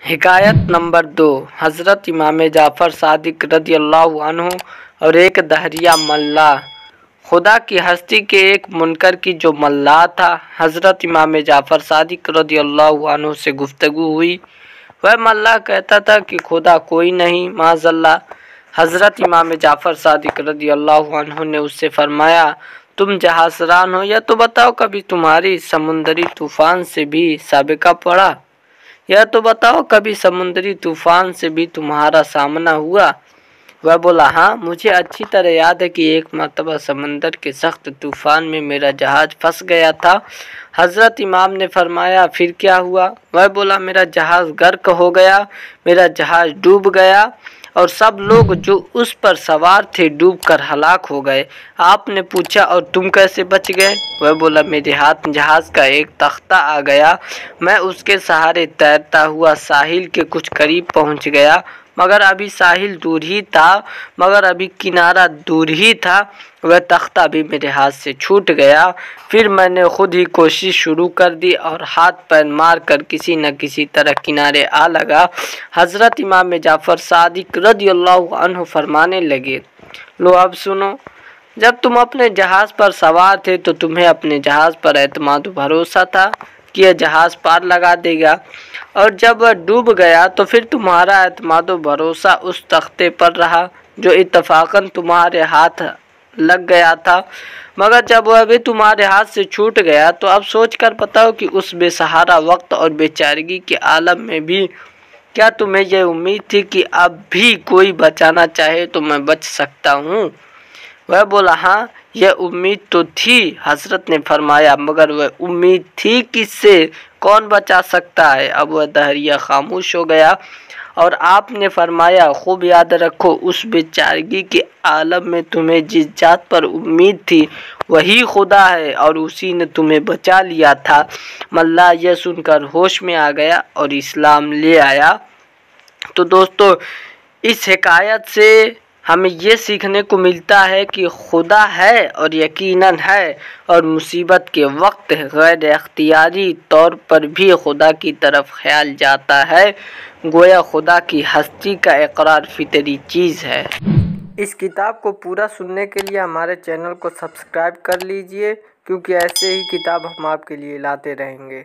حکایت نمبر 2۔ حضرت امام جعفر صادق رضی اللہ عنہ اور ایک دہریہ ملا۔ خدا کی ہستی کے ایک منکر کی جو ملا تھا، حضرت امام جعفر صادق رضی اللہ عنہ سے گفتگو ہوئی۔ وہ ملا کہتا تھا کہ خدا کوئی نہیں، معاذ اللہ۔ حضرت امام جعفر صادق رضی اللہ عنہ نے اس سے فرمایا، تم جہاز ران ہو، یا تو بتاؤ کبھی تمہاری سمندری طوفان سے بھی سابقہ پڑا؟ یا تو بتاؤ کبھی سمندری طوفان سے بھی تمہارا سامنا ہوا؟ وہ بولا، ہاں، مجھے اچھی طرح یاد ہے کہ ایک مرتبہ سمندر کے سخت طوفان میں میرا جہاز پھنس گیا تھا۔ حضرت امام نے فرمایا، پھر کیا ہوا؟ وہ بولا، میرا جہاز غرق ہو گیا، میرا جہاز ڈوب گیا اور سب لوگ جو اس پر سوار تھے ڈوب کر ہلاک ہو گئے۔ آپ نے پوچھا، اور تم کیسے بچ گئے؟ وہ بولا، میرے ہاتھ جہاز کا ایک تختہ آ گیا، میں اس کے سہارے تیرتا ہوا ساحل کے کچھ قریب پہنچ گیا، مگر ابھی کنارہ دور ہی تھا، وہ تختہ بھی میرے ہاتھ سے چھوٹ گیا۔ پھر میں نے خود ہی کوشش شروع کر دی اور ہاتھ پیر مار کر کسی نہ کسی طرح کنارے آ لگا۔ حضرت امام جعفر صادق رضی اللہ عنہ فرمانے لگے، لو اب سنو، جب تم اپنے جہاز پر سوار تھے تو تمہیں اپنے جہاز پر اعتماد و بھروسہ تھا کہ یہ جہاز پار لگا دے گا، اور جب وہ ڈوب گیا تو پھر تمہارا اعتماد و بھروسہ اس تختے پر رہا جو اتفاقاً تمہارے ہاتھ لگ گیا تھا، مگر جب وہ بھی تمہارے ہاتھ سے چھوٹ گیا تو اب سوچ کر بتاؤ کہ اس بے سہارا وقت اور بے چارگی کے عالم میں بھی کیا تمہیں یہ امید تھی کہ اب بھی کوئی بچانا چاہے تو میں بچ سکتا ہوں؟ وہ بولا، ہاں، یہ امید تو تھی۔ حضرت نے فرمایا، مگر وہ امید تھی کس سے؟ کون بچا سکتا ہے؟ اب وہ دہریہ خاموش ہو گیا اور آپ نے فرمایا، خوب یاد رکھو، اس بے چارگی کے عالم میں تمہیں جس ذات پر امید تھی وہی خدا ہے، اور اسی نے تمہیں بچا لیا تھا۔ ملا یہ سن کر ہوش میں آ گیا اور اسلام لے آیا۔ تو دوستو، اس حکایت سے ہمیں یہ سیکھنے کو ملتا ہے کہ خدا ہے اور یقیناً ہے، اور مصیبت کے وقت غیر اختیاری طور پر بھی خدا کی طرف خیال جاتا ہے، گویا خدا کی ہستی کا اقرار فطری چیز ہے۔ اس کتاب کو پورا سننے کے لیے ہمارے چینل کو سبسکرائب کر لیجئے، کیونکہ ایسے ہی کتاب ہم آپ کے لیے لاتے رہیں گے۔